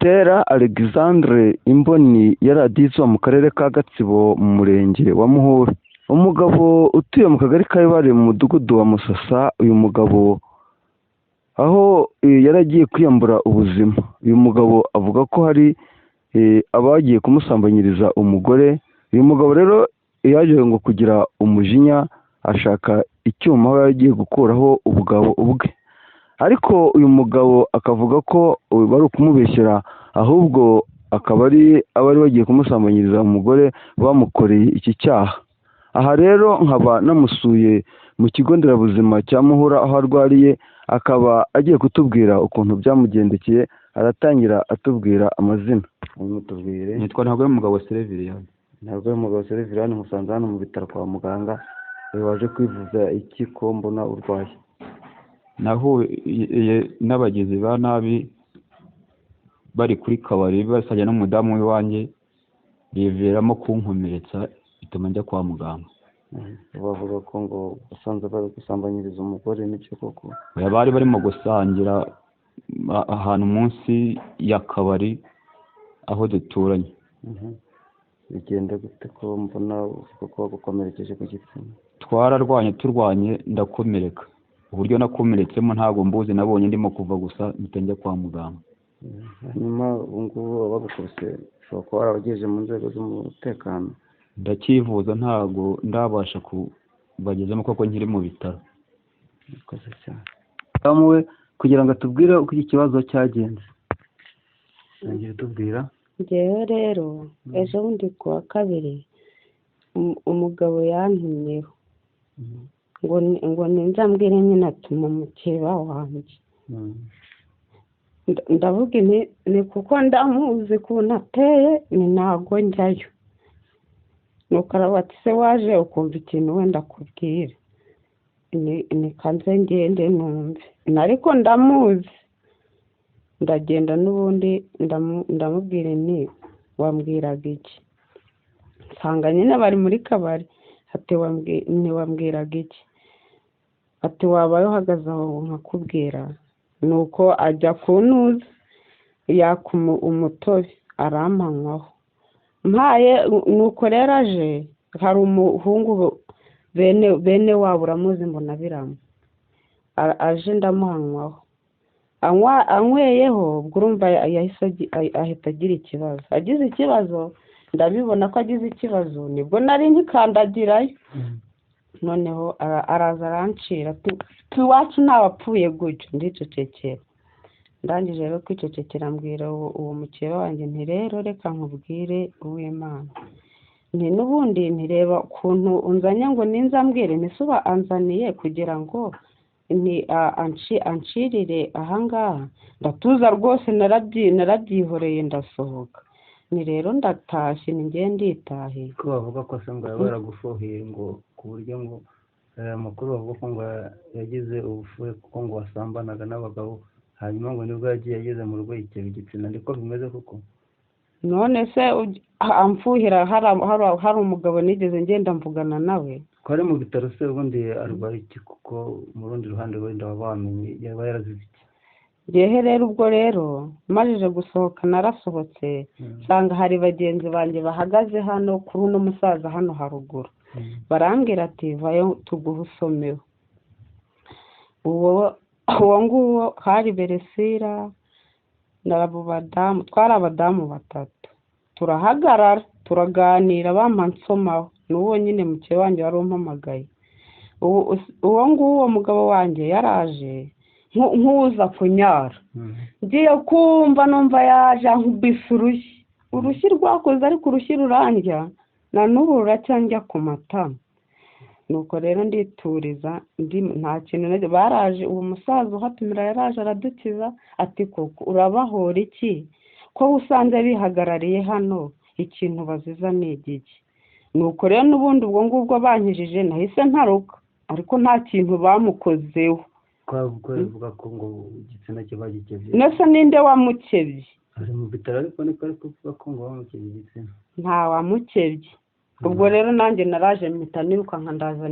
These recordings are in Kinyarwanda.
Gatera Alexandre Imboni yaradizwa mu karere ka Gatsibo mu murenge wa Muhura. Umugabo utuye mu kagari ka Ibare mu mudugudu wa Musasa, uyu mugabo aho yaragiye kwiyambura ubuzima. Uyu mugabo avuga ko hari abagiye kumusambanyiriza umugore. Uyu mugabo rero yaje ngo kugira umujinya ashaka icyuma aho yagiye gukuraho ubugabo ubwe, ariko uyu mugabo akavuga ko bari ukumubeshyera, ahubwo akaba ari abari bagiye kumusambanyiriza umugore bamukoreye iki cyaha. Aha rero nkaba namusuye mu kigo nderabuzima cya Muhura aho arwariye, akaba agiye kutubwira ukuntu byamugendekeye. Aratangira atubwira amazina. Mutubwire. Nitwa Ntagwemugabo Serviliyani. Ntagwemugabo Serviliyani, musanze hano mu bitaro kwa muganga. Waje kwivuza iki ko mbona urwaye? Nahuye n'abagizi ba nabi bari kuri kabari basajya n'umudamu w'iwanjye, biviramo kunkomeretsa bituma njya kwa muganga. Bavuga ko ngo usanze bari gusambanyiriza umugore, n'icyo koko? Bari barimo gusangira ahantu munsi ya kabari aho duturanye. Bigenda gute ko mbona ko bagukomerekeje ku gitsina? Turwanye ndakomereka. Uburyo nakomeretsemo ntabwo mbuzi, nabonye ndimo kuva gusa mpita njya kwa muganga. Hanyuma ubu ngubu abagukubise ushobora kuba warabagejeje mu nzego z'umutekano? Ndacyivuza, ntabwo ndabasha kubagezamo kuko nkiri mu bitaro. Murakoze cyane. Bamuwe kugira ngo atubwire uko iki kibazo cyagenze. Ngiye tubwira. Njyewe rero ejo bundi ku wa kabiri umugabo yantumyeho ngo ninzambwire nyine atuma umukeba wanjye. Ndavuga ni kuko ndamuzi ukuntu ateye, ni ntabwo njyayo. Nuko aravuga ati se waje ukumva ikintu wenda akubwira, ni kanze ngende numve. Ariko ndamuzi, ndagenda n'ubundi ndamubwira nti wambwiraga iki? Nsanga nyine bari muri kabari. Ati wambwiraga iki? Ati wabaye uhagaze aho nkakubwira. Nuko ajya kuntuza yaka umutobe arampanywaho mpaye. Nuko rero aje, hari umuhungu bene wabo uramuzi, mbona biramo aje ndamuhanywaho. Anyweyeho ubwo urumva yahise ahita agira ikibazo. Agize ikibazo, ndabibona ko agize ikibazo, nibwo nari nkikandagirayo. Noneho araza arancira ati iwacu ntawapfuye gutyo. Ndicecekera. Ndangije rero kwicecekera mbwira uwo mukeba wanjye nti rero reka nkubwire uw'Imana, nti n'ubundi ntireba ukuntu unzanye ngo ninzambwire, nisuba anzaniye kugira ngo ancirire ahangaha. Ndatuza rwose, narabyihoreye ndasohoka. Ni rero ndatashye, ninjye nditahiye. Ko bavuga ko se ngo baragufuhiye ngo ku buryo ngo amakuru bavuga ko ngo yagize ubufuhe kuko ngo wasambanaga n'abagabo, hanyuma ngo nibwo yagiye ageze mu rugo yitera igitsina. Niko bimeze koko? None se amfuhira hari umugabo nigeze ngenda mvugana nawe? Ko ari mu bitaro se ubundi arwaye iki? Kuko mu rundi ruhande wenda waba wamenye yaba yarazize iki? Ngewe rero ubwo rero majije gusohoka, narasohotse nsanga hari bagenzi banjye bahagaze hano kuri uno musaza hano haruguru. Barambwira ati vayo tuguhe usomeho. Uwo nguwo hari Beresira n'abo badamu, twari abadamu batatu. Turahagarara turaganira, bampa nsomaho. N'uwo nyine mukeba wanjye wari umpamagaye. Uwo nguwo mugabo wanjye yaraje nk'uza kunyara. Ngiye kumva numva yaje ankubise urushyi rwakoze, ariko urushyi rurandya na n'ubu ruracyanjya ku matama. Nuko rero ndituriza, nta kintu baraje. Uwo musaza uhatumira yaraje aradukiza ati koko urabahora iki ko usanze bihagarariye hano, ikintu baziza ni igiki? Nuko rero n'ubundi ubwo ngubwo bankijije nahise ntaruka, ariko nta kintu bamukozeho. Bivuga ko ngo igitsina kiba gikebye. Nese ninde wamukebye? Ari mu bitaro ariko niko ari kuvuga ko ngo bamukebye igitsina. Nta wamukebye. Ubwo rero nanjye naraje mpita nirukanka ndaza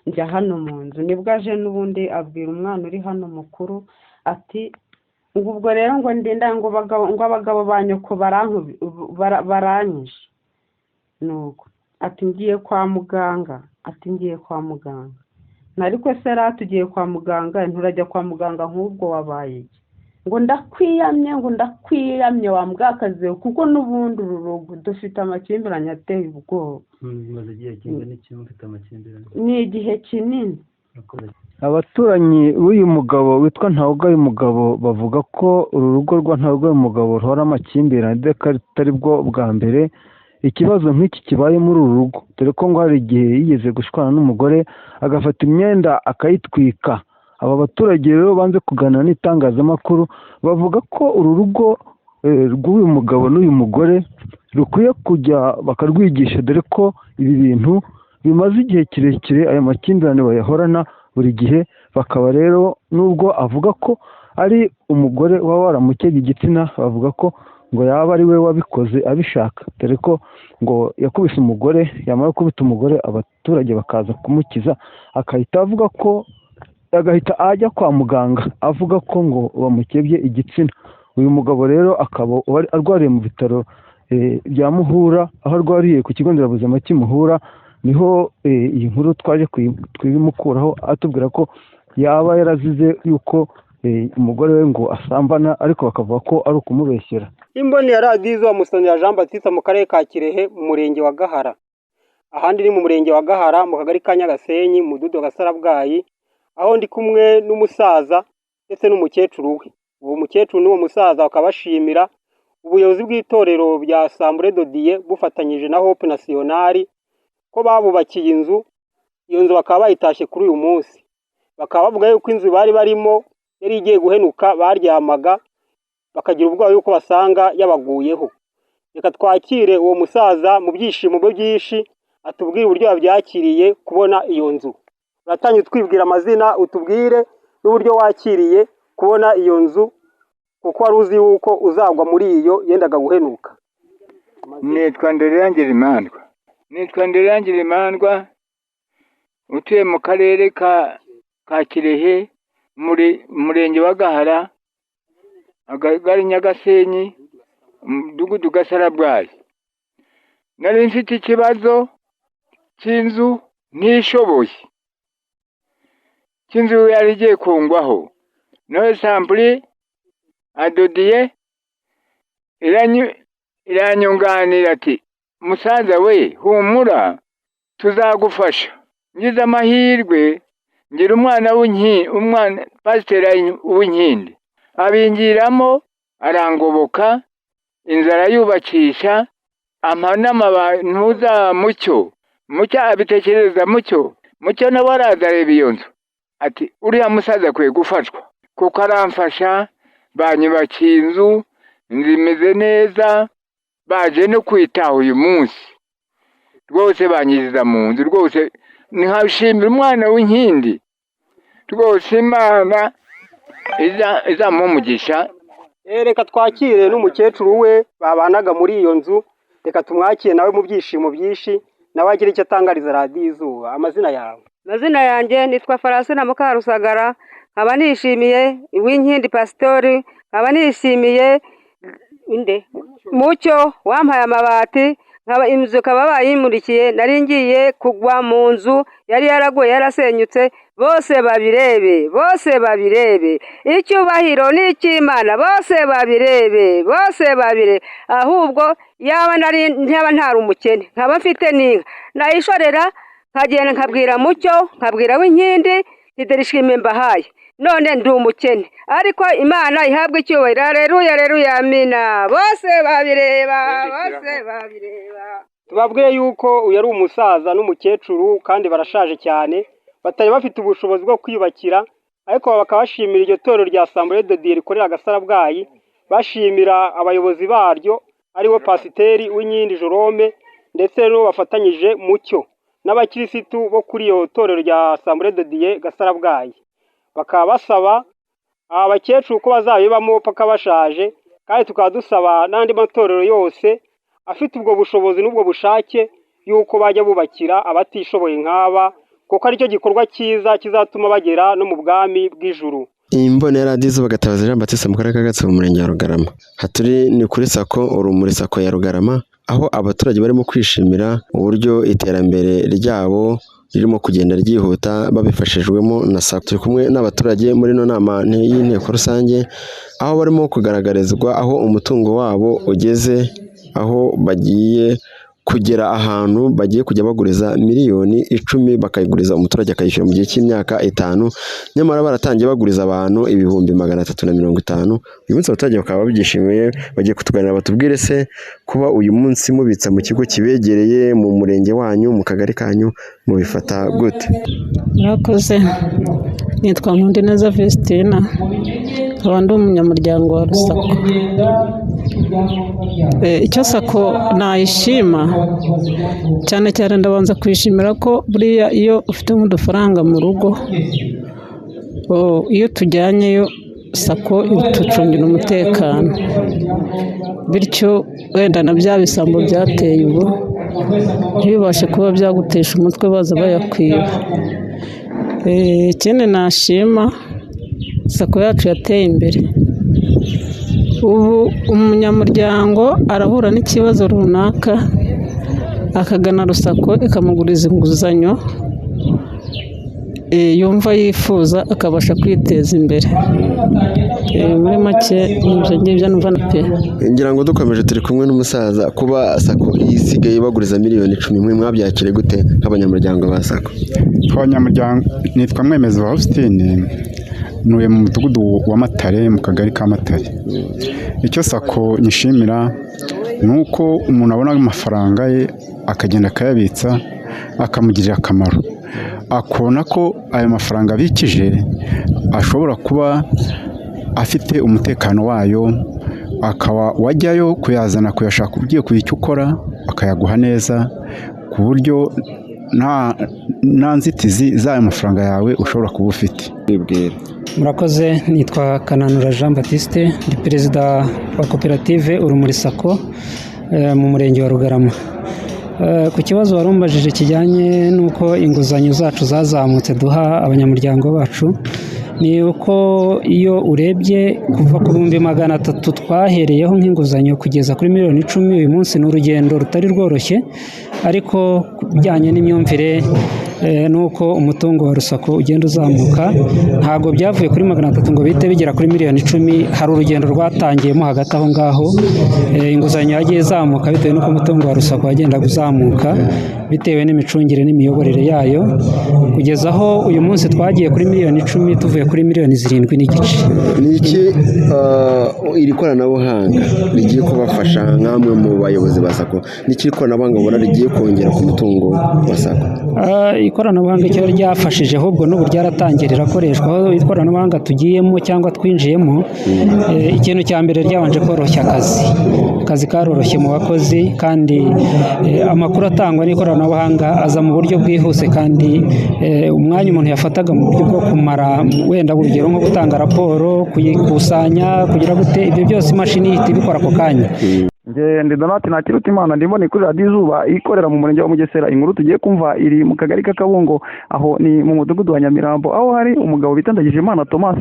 njya hano mu nzu. Nibwo aje n'ubundi abwira umwana uri hano mukuru ati ngo ubwo rero ngo ndinda ngo abagabo ba nyoko baranyishe nuko ati ngiye kwa muganga ariko se rero tugiye kwa muganga nturajya kwa muganga nk'ubwo wabaye iki ngo ndakwiyamye wa mbwakazi kuko n'ubundi ururugo dufite amakimbirane ateye ubwoba. Maze igihe kingana iki mufite amakimbirane? Ni igihe kinini. Abaturanyi b'uyu mugabo witwa Ntawugaye umugabo bavuga ko uru rugo rwa Ntawugaye umugabo ruhora amakimbirane ndetse atari bwo bwa mbere ikibazo nk'iki kibaye muri uru rugo, dore ko ngo hari igihe yigeze gushwana n'umugore agafata imyenda akayitwika. Aba baturage rero banze kuganira n'itangazamakuru bavuga ko uru rugo rw'uyu mugabo n'uyu mugore rukwiye kujya bakarwigisha, dore ko ibi bintu bimaze igihe kirekire aya makimbirane bayahorana buri gihe. Bakaba rero nubwo avuga ko ari umugore waba waramukebye igitsina, bavuga ko ngo yaba ari we wabikoze abishaka, dore ko ngo yakubise umugore, yamara gukubita umugore abaturage bakaza kumukiza, agahita ajya kwa muganga avuga ko ngo bamukebye igitsina. Uyu mugabo rero akaba arwariye mu bitaro bya Muhura, aho arwariye ku kigo nderabuzima cy'Imuhura. Niho iyi nkuru twaje kuyimukuraho atubwira ko yaba yarazize yuko umugore we ngo asambana, ariko bakavuga ko ari ukumubeshyera. Imboni ya radiyo izuba Musonera Jean Baptiste mu karere ka Kirehe mu murenge wa Gahara, ahandi ni mu murenge wa Gahara mu kagari ka Nyagasenyi mu mudugudu wa Gasarabwayi, aho ndi kumwe n'umusaza ndetse n'umukecuru we. Uwo mukecuru n'uwo musaza bakaba bashimira ubuyobozi bw'itorero bya Assemblée de Dieu bufatanyije na Hope Nationale ko babubakiye inzu. Iyo nzu bakaba bayitashye kuri uyu munsi, bakaba bavuga yuko inzu bari barimo yari igiye guhenuka, baryamaga bakagira ubwoba yuko basanga yabaguyeho. Reka twakire uwo musaza mu byishimo bwe byinshi atubwire uburyo yabyakiriye kubona iyo nzu. Uratangiye twibwira amazina, utubwire n'uburyo wakiriye kubona iyo nzu, kuko wari uzi yuko uzagwa muri iyo yendaga guhenuka. Nitwa Nderangire Imandwa, utuye mu karere ka Kirehe, murenge wa Gahara, akagari Nyagasenyi, umudugudu Gasarabwayi. Nari mfite ikibazo cy'inzu ntishoboye, cy'inzu yari igiye kungwaho. Noneho Assemblée de Dieu iranyunganira ati musaza we humura tuzagufasha. Ngize amahirwe ngira umwana pasiteri w'inkindi abingiramo, arangoboka, inzara yubakisha, ampa n'amabantuza Mucyo abitekereza Mucyo nawe araza areba iyo nzu ati uriya musaza akwiye gufashwa, kuko aramfasha, banyubakiye inzu imeze neza, baje no kwitaho uyu munsi rwose, banyiriza mu nzu rwose. Nkashimira umwana w'inkindi rwose, Imana izamuha umugisha. Reka twakire n'umukecuru we babanaga muri iyo nzu, reka tumwakire nawe mu byishimo byinshi, nawe agira icyo atangariza radiyo izuba. Amazina yawe? Amazina yanjye nitwa Farasina Mukarusagara, nkaba nishimiye Uwinkindi Pasitori, nkaba nishimiye Mucyo wampaye amabati, inzu ikaba bayimurikiye. Nari ngiye kugwa mu nzu yari yaraguye yarasenyutse. Bose babirebe icyubahiro n'icy'Imana, bose babirebe. Ahubwo yaba ntari umukene, nkaba mfite n'inka nayishorera, nkagenda nkabwira Mucyo, nkabwira Uwinkindi, ntiderishime mbahaye, none ndi umukene, ariko Imana ihabwa icyubahiro. Haleluya, amina. Bose babireba. Tubabwiye yuko uyu ari umusaza n'umukecuru kandi barashaje cyane, batari bafite ubushobozi bwo kwiyubakira, ariko bakaba bashimira iryo torero rya Assemblée de Dieu rikorera Gasarabwayi, bashimira abayobozi baryo ariwe Pasiteri Uwinkindi Jerome ndetse n'uwo bafatanyije Mucyo n'abakirisitu bo kuri iyo torero rya Assemblée de Dieu Gasarabwayi. Bakaba basaba abakecuru ko bazabibamo paka bashaje, kandi tukaba dusaba n'andi matorero yose afite ubwo bushobozi n'ubwo bushake yuko bajya bubakira abatishoboye nk'aba, kuko aricyo gikorwa cyiza kizatuma bagera no mu bwami bw'ijuru. Imbonera Dizo Bagatabazi Jean Baptiste mu karere ka Gatsibo mu murenge wa Rugarama. Haturi ni kuri sako Urumuri sako ya Rugarama, aho abaturage barimo kwishimira uburyo iterambere ryabo ririmo kugenda ryihuta babifashijwemo na sako. Turi kumwe n'abaturage muri no nama y'inteko rusange, aho barimo kugaragarizwa aho umutungo wabo ugeze, aho bagiye kugera ahantu bagiye kujya baguriza miliyoni 10 bakayiguriza umuturage akayishyura mu gihe cy'imyaka 5, nyamara baratangiye baguriza abantu ibihumbi 350. Uyu munsi abaturage bakaba babyishimiye, bagiye kutuganira batubwire se kuba uyu munsi mubitsa mu kigo kibegereye mu murenge wanyu mu kagari kanyu mubifata gute? Murakoze. Nitwa Nkundineza Vestina, nkaba ndi umunyamuryango wa Rusako. Icyo sako nayishima cyane cyane, ndabanza kwishimira ko buriya iyo ufite nk'udufaranga mu rugo, iyo tujyanyeyo sako itucungira umutekano, bityo wenda na bya bisambo byateye ubu ntibibashe kuba byagutesha umutwe baza bayakwiba. Ikindi nashima, sako yacu yateye imbere. Ubu umunyamuryango arahura n'ikibazo runaka akagana Rusako ikamuguriza inguzanyo yumva yifuza, akabasha kwiteza imbere. Muri make ibyo ngibyo numva na pe. Ngira ngo dukomeje turi kumwe n'umusaza, kuba sako isigaye baguriza miliyoni 10, mwe mwabyakire gute nk'abanyamuryango ba sako? Abanyamuryango nitwa Mwemezi wa Faustin, nuye mu mudugudu wa Matare mu kagari ka Matare. Icyo sako nyishimira nuko umuntu abona amafaranga ye akagenda akayabitsa akamugirira akamaro, akona ko ayo mafaranga abikije ashobora kuba afite umutekano wayo, akaba wajyayo kuyazana kuyashaka ugiye kuyicyo ukora akayaguha neza, ku buryo nta nzitizi z'ayo mafaranga yawe ushobora kuba ufite. Murakoze. Nitwa Kananura Jean Baptiste, ndi perezida wa koperative Urumuri sako mu murenge wa Rugarama. Ku kibazo warumbajije kijyanye n'uko inguzanyo zacu zazamutse duha abanyamuryango bacu, ni uko iyo urebye kuva ku 300,000 twahereyeho nk'inguzanyo kugeza kuri miliyoni 10, uyu munsi ni urugendo rutari rworoshye, ariko bijyanye n'imyumvire nuko umutungo wa Rusako ugenda uzamuka, ntago byavuye kuri 300 ngo bite bigera kuri miliyoni 10. Hari urugendo rwatangiyemo hagati aho ngaho, inguzanyo yagiye izamuka bitewe n'uko umutungo wa Rusako wagenda uzamuka bitewe n'imicungire n'imiyoborere yayo, kugeza aho uyu munsi twagiye kuri miliyoni 10 tuvuye kuri miliyoni 7 n'igice. Ni iki iri koranabuhanga rigiye kubafasha nk'amwe mu bayobozi ba sako? Ni iki koranabuhanga ubona rigiye kongera ku mutungo wa sako? Ikoranabuhanga icyo ryafashije ahubwo n'ubu ryaratangiye rirakoreshwa. Aho ikoranabuhanga tugiyemo cyangwa twinjiyemo, ikintu cya mbere ryabanje koroshya akazi karoroshye mu bakozi, kandi amakuru atangwa n'ikoranabuhanga aza mu buryo bwihuse, kandi umwanya umuntu yafataga mu buryo bwo kumara wenda urugero nko gutanga raporo, kuyikusanya, kugira gute, ibyo byose imashini ihita ibikora ako kanya. Ndi Donati Ntakirutimana, ndimo ni kuri Radio Izuba ikorera mu murenge wa Mugesera. Inkuru tugiye kumva iri mu kagari k'Akabungo, aho ni mu mudugudu wa Nyamirambo, aho hari umugabo bita Ndagijimana Thomas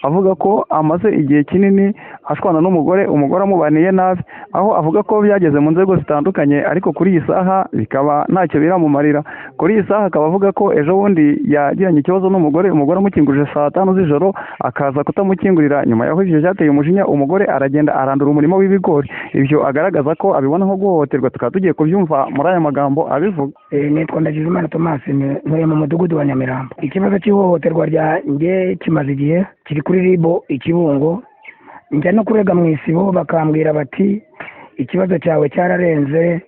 avuga ko amaze igihe kinini ashwana n'umugore amubaniye nabi, aho avuga ko byageze mu nzego zitandukanye, ariko kuri iyi saha bikaba ntacyo biramumarira. Kuri iyi saha akaba avuga ko ejo bundi yagiranye ikibazo n'umugore amukingurije saa 5 z'ijoro, akaza kutamukingurira. Nyuma yaho ivyo byateye umujinya, umugore aragenda arandura umurimo w'ibigori. Ibyo agaragaza ko abibona nko guhohoterwa. Tukaba tugiye kubyumva muri aya magambo abivuga. Nitwa Ndagijimana Thomas, ntuye mu mudugudu wa Nyamirambo. Ikibazo cy'ihohoterwa ryanjye kimaze igihe, kiri kuri ribo Ikibungo. Njya no kurega mu isibo, bakambwira bati ikibazo cyawe cyararenze,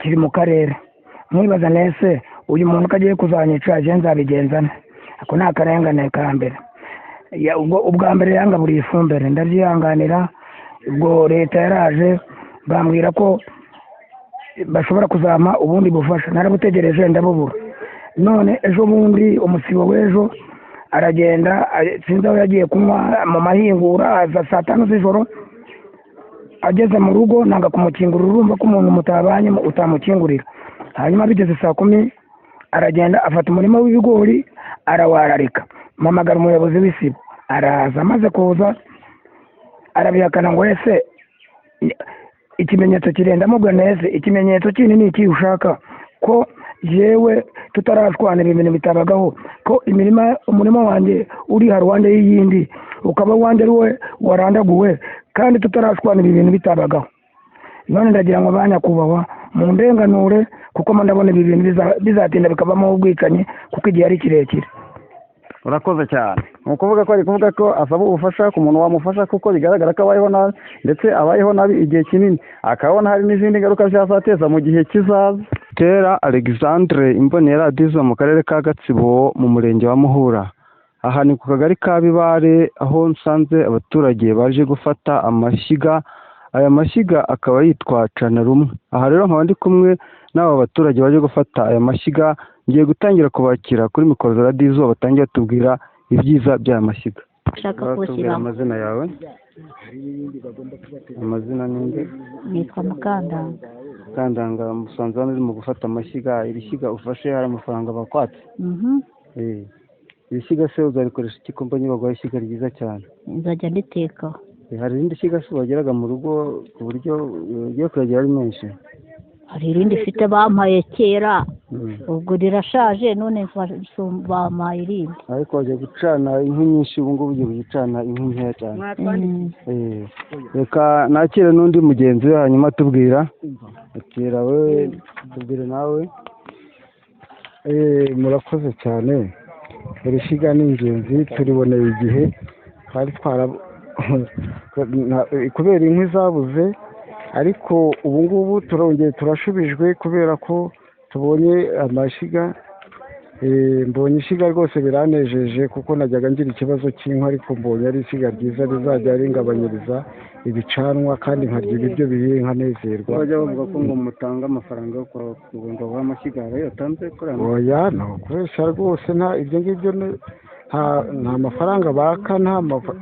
kiri mu karere. Mwibaza nese uyu muntu kagiye kuzanyica aje nzabigenzana, ako ni akarengane ka mbere. Ubwa mbere yangaburiye ifumbire, ndabyihanganira. Ubwo leta yaraje bambwira ko bashobora kuzama ubundi bufasha, narabutegereje ndabubura. None ejo bundi umusibo w'ejo aragenda, sinzi aho yagiye kunywa mu mahingura, aza saa 5 z'ijoro. Ageze mu rugo nanga kumukingurira, urumva ko umuntu mutabanye utamukingurira. Hanyuma bigeze saa 10 aragenda afata umurima w'ibigori arawararika. mpamagara umuyobozi w'isibo araza, amaze kuza arabihakana ngo ese ikimenyetso kirenda mubwo neze ikimenyetso kindi ni iki ushaka ko yewe tutarashwanira ibintu bitabagaho ko umurima wanjye uri haruhande y'iyindi ukaba wanjye ari we warandaguwe kandi tutarashwanira ibintu bitabagaho. None ndagira ngo banyakubahwa mu ndenganure kuko ndabona ibi bintu bizatinda bikavamo ubwicanyi kuko igihe ari kirekire. urakoze cyane. ni ukuvuga ko ari kuvuga ko asaba ubufasha ku muntu wamufasha kuko bigaragara ko abayeho nabi ndetse abayeho nabi igihe kinini akabona hari n'izindi ngaruka byazateza mu gihe kizaza. Kera Alexandre Imboni yari adizo mu karere ka Gatsibo mu murenge wa Muhura. Aha ni ku kagari ka Bibare aho nsanze abaturage baje gufata amashyiga. Aya mashyiga akaba yitwa cana rumwe. Aha rero nkaba ndi kumwe n'aba baturage baje gufata aya mashyiga, ngiye gutangira kubakira kuri mikoro za radiyo izuba batangiye batubwira ibyiza by'aya mashyiga. Batubwira amazina yawe. Amazina ninde? Nitwa Mukandanga. Mukandanga, musanze hano uri mu gufata amashyiga. Iri shyiga ufashe hari amafaranga bakwatse? Iri shyiga se uzarikoresha iki ko mbonye baguha ishyiga ryiza cyane? Nzajya nditekaho. Hari irindi shyiga se wageraga mu rugo ku buryo ugiye kuragira ari menshi? Hari irindi ifite bampaye kera ubwo rirashaje none bampaye irindi. Ariko wajya gucana inkwi nyinshi ubu ngubu ugiye gucana inkwi nkeya cyane. Reka nakire n'undi mugenzi we hanyuma tubwira. Akira we tubwire nawe. Murakoze cyane. Iri shyiga ni ingenzi turiboneye igihe twari kubera inkwi zabuze, ariko ubu ngubu turongeye turashubijwe kubera ko tubonye amashyiga. Mbonye ishyiga rwose biranejeje kuko najyaga ngira ikibazo cy'inkwi, ariko mbonye ari ishyiga ryiza rizajya ringabanyiriza ibicanwa kandi nkarya ibiryo bihiye nkanezerwa. Bajya bavuga ko ngo mutanga amafaranga yo ngo bahe amashyiga yatanze kuri aya? Oya, ni ukoresha rwose ibyo ngibyo nta mafaranga baka,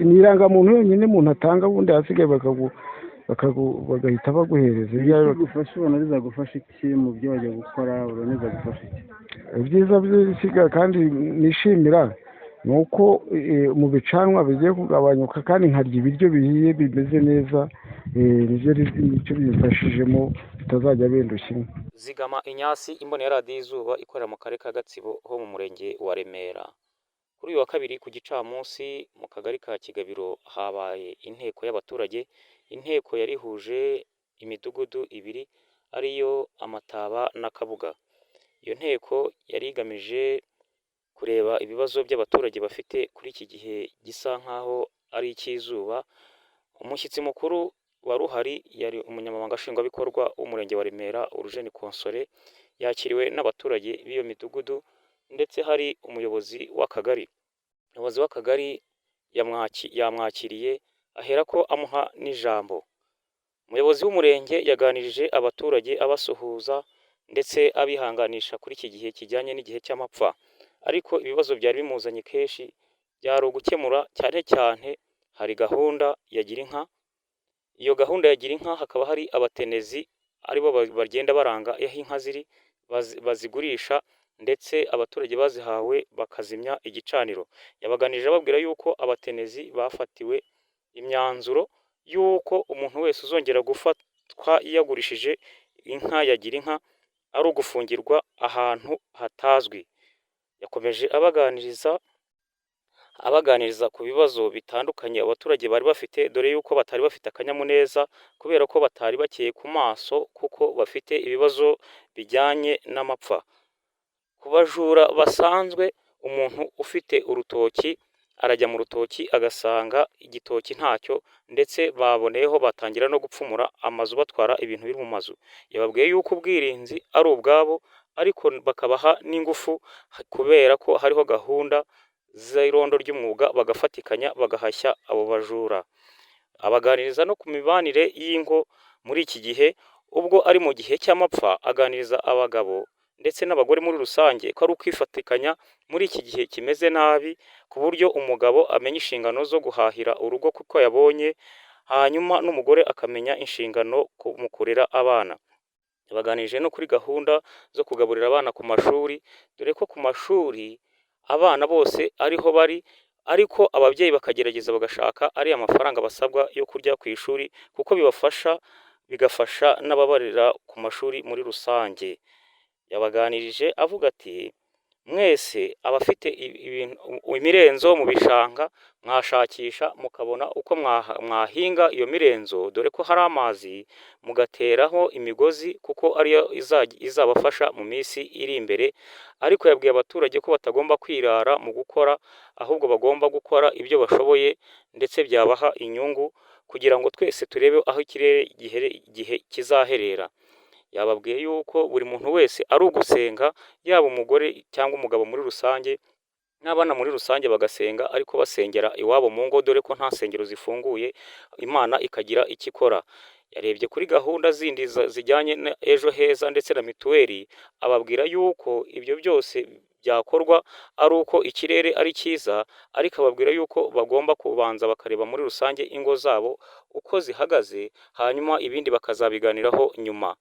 ni irangamuntu yonyine umuntu atanga, ubundi hasigaye bagahita baguhereza. Bigufasha, ubona bizagufasha iki mu byo wajya gukora? Ubona bizagufasha iki? Ibyiza by'ishyiga kandi nishimira ni uko mu bicanwa bigiye kugabanyuka kandi nkarya ibiryo bihiye bimeze neza. Nicyo bimfashijemo bitazajya bindushya. Zigama Inyasi, Imboni ya radiyo izuba ikorera mu karere ka Gatsibo ho mu murenge wa Remera. Kuri uyu wa kabiri ku gicamunsi mu kagari ka Kigabiro habaye inteko y'abaturage. Inteko yari ihuje imidugudu ibiri ariyo Amataba na Kabuga. Iyo nteko yari igamije kureba ibibazo by'abaturage bafite kuri iki gihe gisa nk'aho ari icy'izuba. Umushyitsi mukuru wari uhari yari umunyamabanga nshingwabikorwa w'umurenge wa Remera Urujeni Konsole, yakiriwe n'abaturage b'iyo midugudu ndetse hari umuyobozi w'akagari. Umuyobozi w'akagari yamwakiriye ahera ko amuha n'ijambo. Umuyobozi w'umurenge yaganirije abaturage abasuhuza ndetse abihanganisha kuri iki gihe kijyanye n'igihe cy'amapfa, ariko ibibazo byari bimuzanye kenshi byari ugukemura cyane cyane. Hari gahunda ya Girinka. Iyo gahunda ya Girinka hakaba hari abatenezi aribo bagenda baranga aho inka ziri bazigurisha, ndetse abaturage bazihawe bakazimya igicaniro. Yabaganirije ababwira yuko abatenezi bafatiwe imyanzuro yuko umuntu wese uzongera gufatwa yagurishije inka ya Girinka ari ugufungirwa ahantu hatazwi. Yakomeje abaganiriza ku bibazo bitandukanye abaturage bari bafite, dore yuko batari bafite akanyamuneza kubera ko batari bakeye ku maso kuko bafite ibibazo bijyanye n'amapfa. Ku bajura basanzwe, umuntu ufite urutoki arajya mu rutoki agasanga igitoki ntacyo, ndetse baboneyeho batangira no gupfumura amazu batwara ibintu biri mu mazu. Yababwiye yuko ubwirinzi ari ubwabo, ariko bakabaha n'ingufu kubera ko hariho gahunda z'irondo ry'umwuga bagafatikanya bagahashya abo bajura. Abaganiriza no ku mibanire y'ingo muri iki gihe, ubwo ari mu gihe cy'amapfa, aganiriza abagabo ndetse n'abagore muri rusange ko ari ukwifatikanya muri iki gihe kimeze nabi, ku buryo umugabo amenya inshingano zo guhahira urugo kuko yabonye, hanyuma n'umugore akamenya inshingano mu kurera abana. Baganirije no kuri gahunda zo kugaburira abana ku mashuri, dore ko ku mashuri abana bose ariho bari, ariko ababyeyi bakagerageza bagashaka ariya mafaranga basabwa yo kurya ku ishuri kuko bigafasha n'ababarera ku mashuri muri rusange. Yabaganirije avuga ati mwese abafite imirenzo mu bishanga mwashakisha mukabona uko mwahinga iyo mirenzo, dore ko hari amazi, mugateraho imigozi kuko ariyo izabafasha mu minsi iri imbere. Ariko yabwiye abaturage ko batagomba kwirara mu gukora, ahubwo bagomba gukora ibyo bashoboye ndetse byabaha inyungu kugira ngo twese turebe aho ikirere igihe kizaherera. Yababwiye yuko buri muntu wese ari ugusenga, yaba umugore cyangwa umugabo muri rusange, n'abana muri rusange bagasenga, ariko basengera iwabo mu ngo, dore ko nta nsengero zifunguye, Imana ikagira icyo ikora. Yarebye kuri gahunda zindi zijyanye na ejo heza ndetse na mituweli, ababwira yuko ibyo byose byakorwa ari uko ikirere ari cyiza, ariko ababwira yuko bagomba kubanza bakareba muri rusange ingo zabo uko zihagaze, hanyuma ibindi bakazabiganiraho nyuma.